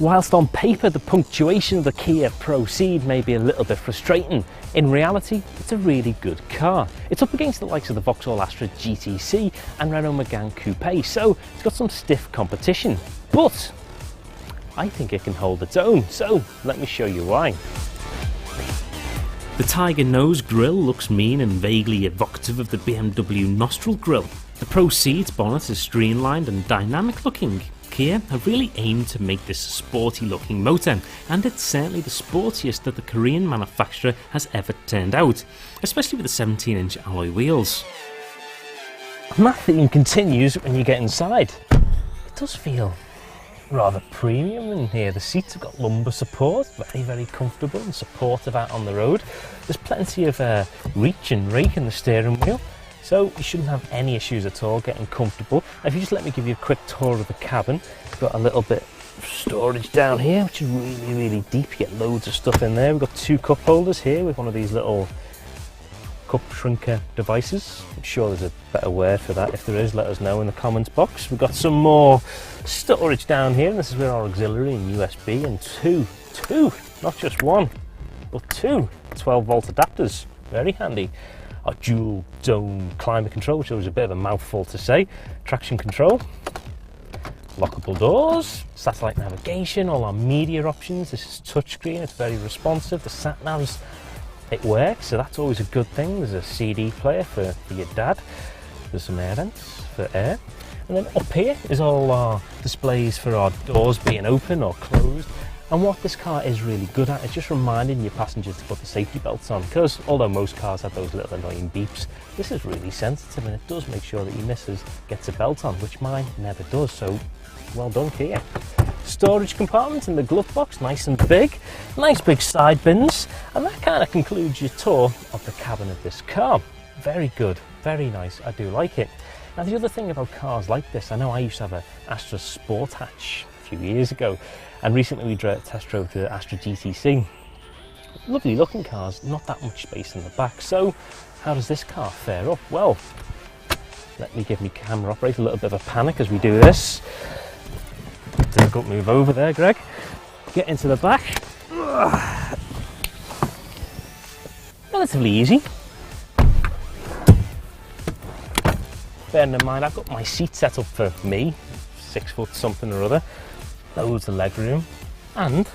Whilst on paper the punctuation of the Kia Pro Cee'd may be a little bit frustrating, in reality it's a really good car. It's up against the likes of the Vauxhall Astra GTC and Renault Megane Coupe, so it's got some stiff competition. But I think it can hold its own, so let me show you why. The tiger nose grille looks mean and vaguely evocative of the BMW nostril grille. The Pro Cee'd's bonnet is streamlined and dynamic looking. Kia have really aimed to make this a sporty looking motor, and it's certainly the sportiest that the Korean manufacturer has ever turned out, especially with the 17-inch alloy wheels. And that theme continues when you get inside. It does feel rather premium in here. The seats have got lumbar support, very comfortable and supportive out on the road. There's plenty of reach and rake in the steering wheel, so you shouldn't have any issues at all getting comfortable. Now, if you just let me give you a quick tour of the cabin, we've got a little bit of storage down here, which is really deep. You get loads of stuff in there. We've got two cup holders here with one of these little cup shrinker devices. I'm sure there's a better word for that. If there is, let us know in the comments box. We've got some more storage down here, and this is where our auxiliary and USB and two, not just one, but two 12-volt adapters. Very handy. Our dual zone climate control, which was a bit of a mouthful to say. Traction control, lockable doors, satellite navigation, all our media options. This is touchscreen, it's very responsive. The sat navs, it works, so that's always a good thing. There's a CD player for your dad. There's some air vents for air. And then up here is all our displays for our doors being open or closed. And what this car is really good at is just reminding your passengers to put the safety belts on, because although most cars have those little annoying beeps, this is really sensitive and it does make sure that your missus gets a belt on, which mine never does, so well done, Kia. Storage compartment in the glove box, nice and big, nice big side bins, and that kind of concludes your tour of the cabin of this car. Very good, very nice, I do like it. Now the other thing about cars like this, I know I used to have an Astra Sport hatch a few years ago, and recently we test drove the Astra GTC. Lovely looking cars, not that much space in the back. So how does this car fare up? Well, let me give me camera operator a little bit of a panic as we do this. Difficult move over there, Greg. Get into the back. Relatively easy. Bearing in mind I've got my seat set up for me, 6 foot something or other. Loads of leg room and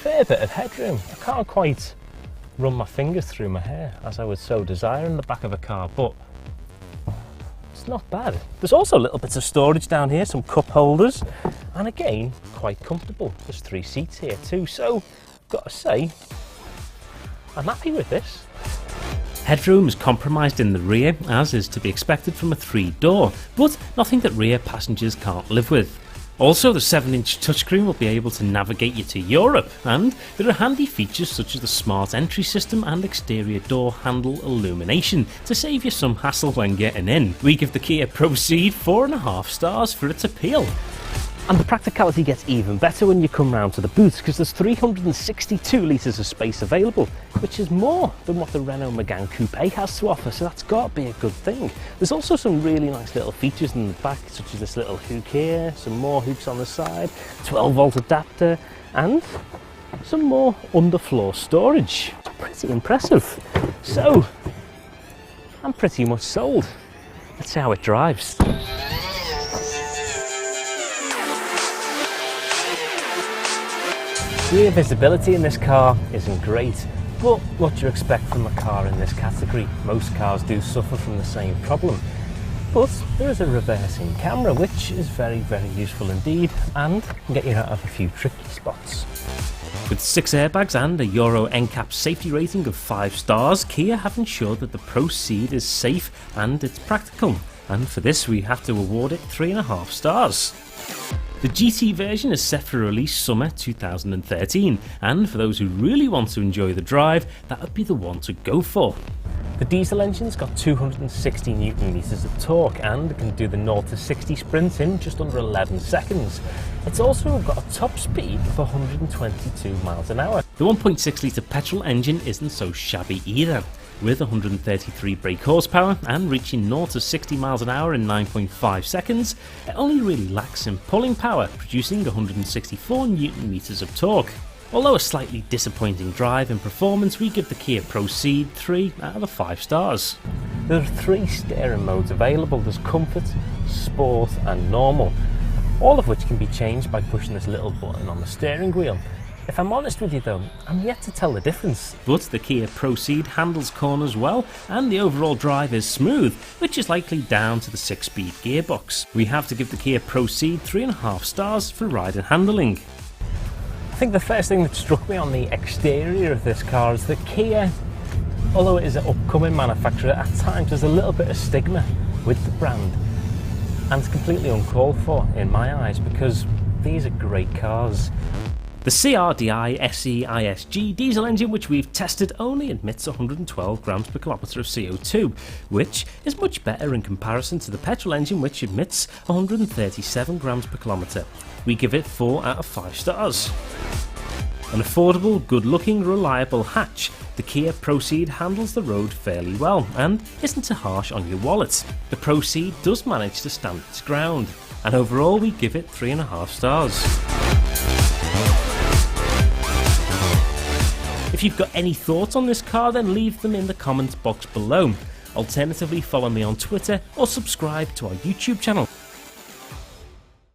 fair bit of headroom. I can't quite run my fingers through my hair as I would so desire in the back of a car, but it's not bad. There's also little bits of storage down here, some cup holders, and again quite comfortable. There's 3 seats here too, so I've got to say I'm happy with this. Headroom is compromised in the rear, as is to be expected from a 3-door, but nothing that rear passengers can't live with. Also, the 7-inch touchscreen will be able to navigate you to Europe, and there are handy features such as the smart entry system and exterior door handle illumination to save you some hassle when getting in. We give the Kia Pro Cee'd 4.5 stars for its appeal. And the practicality gets even better when you come round to the boot, because there's 362 litres of space available, which is more than what the Renault Megane Coupe has to offer, so that's got to be a good thing. There's also some really nice little features in the back, such as this little hook here, some more hooks on the side, 12-volt adapter, and some more underfloor storage. It's pretty impressive. So, I'm pretty much sold. Let's see how it drives. Rear visibility in this car isn't great, but what do you expect from a car in this category? Most cars do suffer from the same problem. But there is a reversing camera, which is very useful indeed, and can get you out of a few tricky spots. With 6 airbags and a Euro NCAP safety rating of 5 stars, Kia have ensured that the Pro Cee'd is safe and it's practical. And for this we have to award it 3.5 stars. The GT version is set for release summer 2013, and for those who really want to enjoy the drive, that would be the one to go for. The diesel engine's got 260 Newton meters of torque and can do the 0 to 60 sprint in just under 11 seconds. It's also got a top speed of 122 miles an hour. The 1.6 litre petrol engine isn't so shabby either. With 133 brake horsepower and reaching 0 to 60 miles an hour in 9.5 seconds, it only really lacks in pulling power, producing 164 Newton meters of torque. Although a slightly disappointing drive and performance, we give the Kia Pro Cee'd 3 out of 5 stars. There are 3 steering modes available. There's Comfort, Sport and Normal, all of which can be changed by pushing this little button on the steering wheel. If I'm honest with you though, I'm yet to tell the difference. But the Kia Pro Cee'd handles corners well and the overall drive is smooth, which is likely down to the 6-speed gearbox. We have to give the Kia Pro Cee'd 3.5 stars for ride and handling. I think the first thing that struck me on the exterior of this car is that Kia, although it is an upcoming manufacturer, at times there's a little bit of stigma with the brand, and it's completely uncalled for in my eyes because these are great cars. The CRDI SE ISG diesel engine, which we've tested, only emits 112 grams per kilometre of CO2, which is much better in comparison to the petrol engine, which emits 137 grams per kilometre. We give it 4 out of 5 stars. An affordable, good-looking, reliable hatch, the Kia Pro Cee'd handles the road fairly well and isn't too harsh on your wallet. The Pro Cee'd does manage to stand its ground, and overall we give it 3.5 stars. If you've got any thoughts on this car, then leave them in the comments box below. Alternatively, follow me on Twitter or subscribe to our YouTube channel.